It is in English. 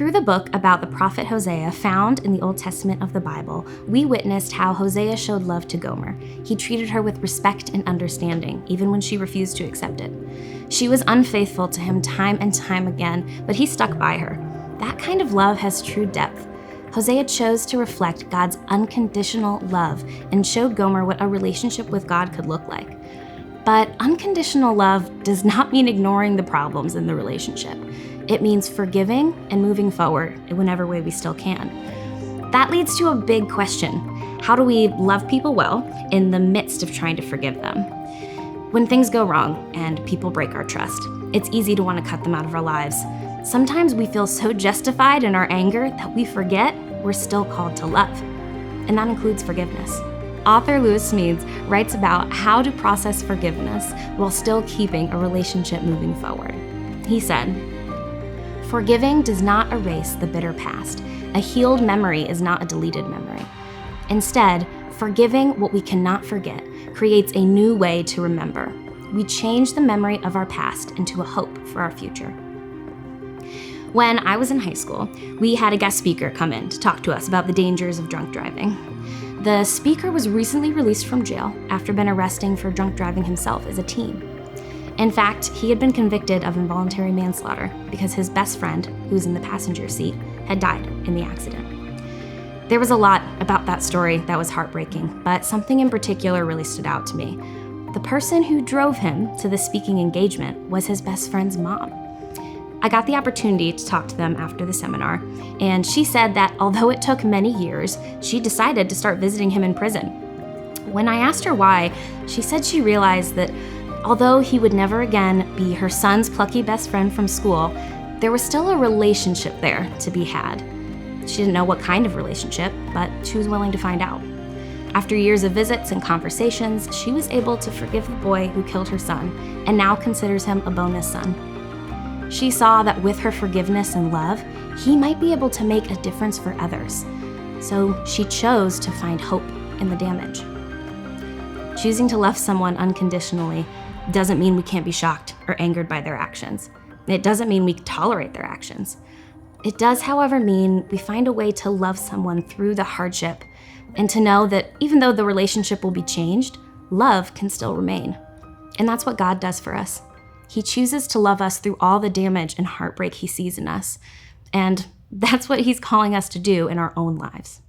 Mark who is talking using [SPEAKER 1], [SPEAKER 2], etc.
[SPEAKER 1] Through the book about the prophet Hosea found in the Old Testament of the Bible, we witnessed how Hosea showed love to Gomer. He treated her with respect and understanding, even when she refused to accept it. She was unfaithful to him time and time again, but he stuck by her. That kind of love has true depth. Hosea chose to reflect God's unconditional love and showed Gomer what a relationship with God could look like. But unconditional love does not mean ignoring the problems in the relationship. It means forgiving and moving forward in whatever way we still can. That leads to a big question. How do we love people well in the midst of trying to forgive them? When things go wrong and people break our trust, it's easy to want to cut them out of our lives. Sometimes we feel so justified in our anger that we forget we're still called to love. And that includes forgiveness. Author Lewis Smedes writes about how to process forgiveness while still keeping a relationship moving forward. He said, "Forgiving does not erase the bitter past. A healed memory is not a deleted memory. Instead, forgiving what we cannot forget creates a new way to remember. We change the memory of our past into a hope for our future." When I was in high school, we had a guest speaker come in to talk to us about the dangers of drunk driving. The speaker was recently released from jail after being arrested for drunk driving himself as a teen. In fact, he had been convicted of involuntary manslaughter because his best friend, who was in the passenger seat, had died in the accident. There was a lot about that story that was heartbreaking, but something in particular really stood out to me. The person who drove him to the speaking engagement was his best friend's mom. I got the opportunity to talk to them after the seminar, and she said that although it took many years, she decided to start visiting him in prison. When I asked her why, she said she realized that although he would never again be her son's plucky best friend from school, there was still a relationship there to be had. She didn't know what kind of relationship, but she was willing to find out. After years of visits and conversations, she was able to forgive the boy who killed her son and now considers him a bonus son. She saw that with her forgiveness and love, he might be able to make a difference for others. So she chose to find hope in the damage. Choosing to love someone unconditionally doesn't mean we can't be shocked or angered by their actions. It doesn't mean we tolerate their actions. It does, however, mean we find a way to love someone through the hardship and to know that even though the relationship will be changed, love can still remain. And that's what God does for us. He chooses to love us through all the damage and heartbreak he sees in us. And that's what he's calling us to do in our own lives.